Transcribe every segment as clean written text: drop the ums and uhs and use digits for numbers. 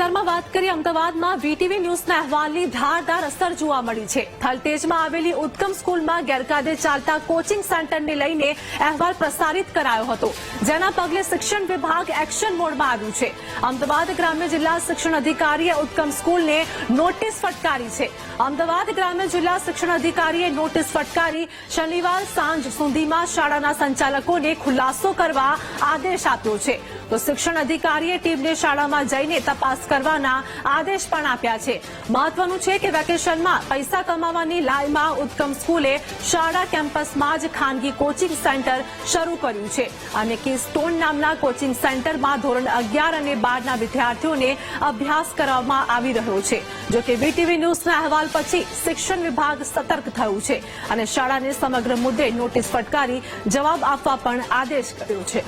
સમાચારમાં વાત કરીએ અમદાવાદમાં વીટીવી ન્યૂઝના અહેવાલની ધારદાર અસર જોવા મળી છે। થલતેજમાં આવેલી ઉત્તમ સ્કૂલમાં ગેરકાયદે ચાલતા કોચિંગ સેન્ટરને લઈને અહેવાલ પ્રસારિત કરાયો હતો, જેના પગલે શિક્ષણ વિભાગ એક્શન મોડમાં આવ્યું છે। અમદાવાદ ગ્રામ્ય જિલ્લા શિક્ષણ અધિકારીએ ઉત્તમ સ્કૂલને નોટિસ ફટકારી છે। અમદાવાદ ગ્રામ્ય જિલ્લા શિક્ષણ અધિકારીએ નોટિસ ફટકારી શનિવાર સાંજ સુધીમાં શાળાના સંચાલકોને ખુલાસો કરવા આદેશ આપ્યો છે। તો શિક્ષણ અધિકારીએ ટીમને શાળામાં જઈને તપાસ કરવાના આદેશ પણ આપ્યા છે। મહત્વનું છે કે વેકેશનમાં પૈસા કમાવાની લાલમાં ઉત્તમ સ્કૂલે શાળા કેમ્પસમાં જ ખાનગી કોચિંગ સેન્ટર શરૂ કર્યું છે અને કીસ્ટોન નામના કોચિંગ સેન્ટરમાં ધોરણ 11 અને 12ના વિદ્યાર્થીઓને અભ્યાસ કરવામાં આવી રહ્યો છે। જો કે વીટીવી ન્યૂઝના અહેવાલ પછી શિક્ષણ વિભાગ સતર્ક થયું છે અને શાળાને સમગ્ર મુદ્દે નોટિસ ફટકારી જવાબ આપવા પણ આદેશ કર્યો છે।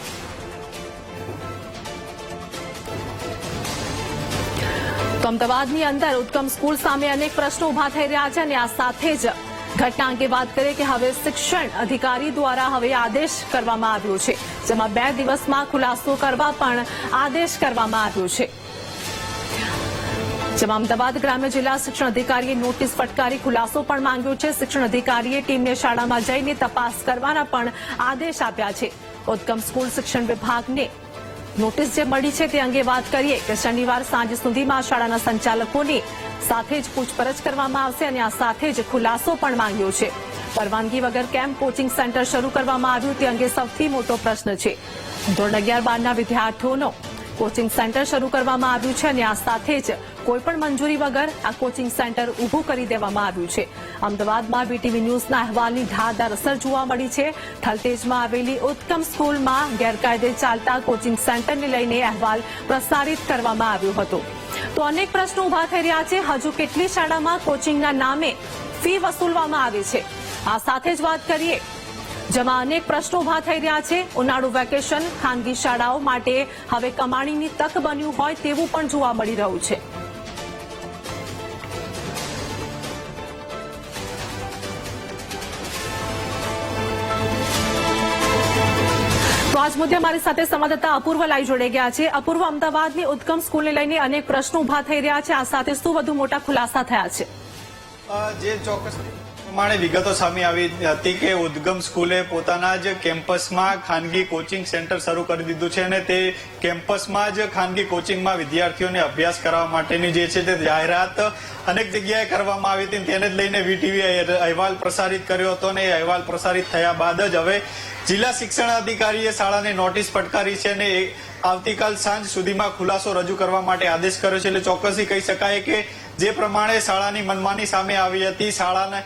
તો અમદાવાદની અંદર ઉત્તમ સ્કૂલ સામે અનેક પ્રશ્નો ઉભા થઈ રહ્યા છે અને આ સાથે જ ઘટના અંગે વાત કરીએ કે હવે શિક્ષણ અધિકારી દ્વારા હવે આદેશ કરવામાં આવ્યો છે, જેમાં 2 દિવસમાં ખુલાસો કરવા પણ આદેશ કરવામાં આવ્યો છે। જેમાં અમદાવાદ ગ્રામ્ય જિલ્લા શિક્ષણ અધિકારીએ નોટિસ ફટકારી ખુલાસો પણ માંગ્યો છે। શિક્ષણ અધિકારીએ ટીમને શાળામાં જઈને તપાસ કરવાના પણ આદેશ આપ્યા છે। ઉત્તમ સ્કૂલ શિક્ષણ વિભાગને નોટિસ જે મળી છે તે અંગે વાત કરીએ કે શનિવાર સાંજ સુધીમાં શાળાના સંચાલકોની સાથે જ પૂછપરછ કરવામાં આવશે અને આ સાથે જ ખુલાસો પણ માંગ્યો છે। પરવાનગી વગર કેમ કોચિંગ સેન્ટર શરૂ કરવામાં આવ્યું તે અંગે સૌથી મોટો પ્રશ્ન છે। ધોરણ 11-12ના વિદ્યાર્થીઓનો કોચિંગ સેન્ટર શરૂ કરવામાં આવ્યું છે અને આ સાથે જ કોઈપણ મંજૂરી વગર આ કોચિંગ સેન્ટર ઊભું કરી દેવામાં આવ્યું છે। અમદાવાદમાં વીટીવી ન્યૂઝના અહેવાલની ધારદાર અસર જોવા મળી છે। થલતેજમાં આવેલી ઉત્તમ સ્કૂલમાં ગેરકાયદે ચાલતા કોચિંગ સેન્ટરને લઈને અહેવાલ પ્રસારિત કરવામાં આવ્યો હતો। તો અનેક પ્રશ્નો ઉભા થઈ રહ્યા છે। હજુ કેટલી શાળામાં કોચિંગના નામે ફી વસૂલવામાં આવે છે, આ સાથે જ વાત કરીએ જેમાં અનેક પ્રશ્નો ઉભા થઈ રહ્યા છે। ઉનાળુ વેકેશન ખાનગી શાળાઓ માટે હવે કમાણીની તક બન્યું હોય તેવું પણ જોવા મળી રહ્યું છે। તો આજ મુદ્દે અમારી સાથે સંવાદદાતા અપૂર્વ લાઈવ જોડાઈ ગયા છે। અપૂર્વ, અમદાવાદની ઉત્તમ સ્કૂલને લઈને અનેક પ્રશ્નો ઉભા થઈ રહ્યા છે, આ સાથે શું વધુ મોટા ખુલાસા થયા છે? જે ચોક્કસ પ્રમાણે વિગતો સામે આવી હતી કે ઉદ્ગમ સ્કૂલે પોતાના જ કેમ્પસમાં ખાનગી કોચિંગ સેન્ટર શરૂ કરી દીધું છે અને તે કેમ્પસમાં જ ખાનગી કોચિંગમાં વિદ્યાર્થીઓને અભ્યાસ કરવા માટેની જે છે તે જાહેરાત અનેક જગ્યાએ કરવામાં આવી હતી। તેને જ લઈને વીટીવી અહેવાલ પ્રસારિત કર્યો હતો અને એ અહેવાલ પ્રસારિત થયા બાદ જ હવે જિલ્લા શિક્ષણ અધિકારીએ શાળાને નોટિસ ફટકારી છે અને આવતીકાલ સાંજ સુધીમાં ખુલાસો રજૂ કરવા માટે આદેશ કર્યો છે। એટલે ચોક્કસથી કહી શકાય કે જે પ્રમાણે શાળાની મનમાની સામે આવી હતી, શાળાને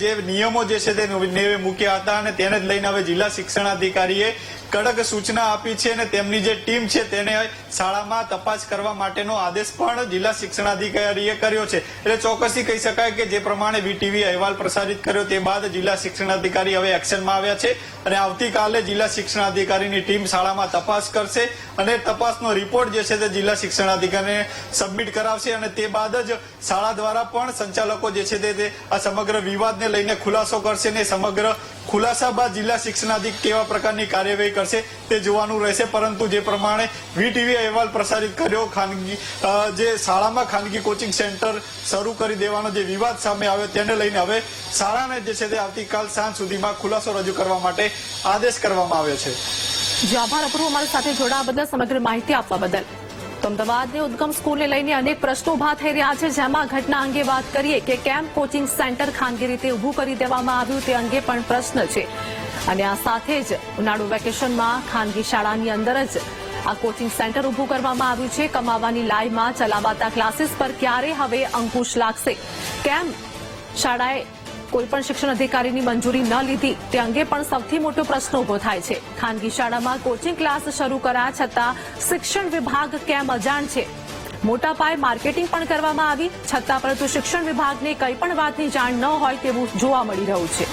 જે નિયમો જે છે તે નેવે મૂક્યા હતા અને તેને જ લઈને હવે જિલ્લા શિક્ષણ અધિકારીએ કડક સૂચના આપી છે અને તેમની જે ટીમ છે તેને શાળામાં તપાસ કરવા માટેનો આદેશ પણ જિલ્લા શિક્ષણ અધિકારીએ કર્યો છે। એટલે ચોક્કસથી કહી શકાય કે જે પ્રમાણે વીટીવી અહેવાલ પ્રસારિત કર્યો તે બાદ જિલ્લા શિક્ષણ અધિકારી હવે એક્શનમાં આવ્યા છે અને આવતીકાલે જિલ્લા શિક્ષણ અધિકારીની ટીમ શાળામાં તપાસ કરશે અને તપાસનો રિપોર્ટ જે છે તે જિલ્લા શિક્ષણ અધિકારીને સબમિટ કરાવશે અને તે બાદ જ શાળા દ્વારા પણ સંચાલકો જે છે તે આ સમગ્ર વિવાદને લઈને ખુલાસો કરશે અને સમગ્ર ખુલાસા બાદ જિલ્લા શિક્ષણ અધિકારી કેવા પ્રકારની કાર્યવાહી કરશે તે જોવાનું રહેશે। પરંતુ જે પ્રમાણે વીટીવી અહેવાલ પ્રસારિત કર્યો, ખાનગી જે શાળામાં ખાનગી કોચિંગ સેન્ટર શરૂ કરી દેવાનો જે વિવાદ સામે આવ્યો તેને લઈને હવે શાળાને જે છે તે આવતીકાલ સાંજ સુધીમાં ખુલાસો રજૂ કરવા માટે આદેશ કરવામાં આવ્યો છે। જી આભાર અપૂર્વ, અમારી સાથે જોડાવા બદલ, સમગ્ર માહિતી આપવા બદલ। તો અમદાવાદની ઉદ્ગમ સ્કૂલને લઈને અનેક પ્રશ્નો ઉભા થઈ રહ્યા છે, જેમાં ઘટના અંગે વાત કરીએ કે કેમ કોચિંગ સેન્ટર ખાનગી રીતે ઊભું કરી દેવામાં આવ્યું તે અંગે પણ પ્રશ્ન છે અને આ સાથે જ ઉનાળુ વેકેશનમાં ખાનગી શાળાની અંદર જ આ કોચિંગ સેન્ટર ઊભું કરવામાં આવ્યું છે। કમાવાની લાઈમાં ચલાવાતા ક્લાસીસ પર ક્યારે હવે અંકુશ લાગશે, કેમ શાળાએ કોઈપણ શિક્ષણ અધિકારીની મંજૂરી ન લીધી તે અંગે પણ સૌથી મોટો પ્રશ્ન ઉભો થાય છે। ખાનગી શાળામાં કોચિંગ ક્લાસ શરૂ કરાયા છતાં શિક્ષણ વિભાગ કેમ અજાણ છે? મોટા પાયે માર્કેટિંગ પણ કરવામાં આવી છતાં પરંતુ શિક્ષણ વિભાગને કંઈ પણ વાતની જાણ ન હોય તેવું જોવા મળી રહ્યું છે।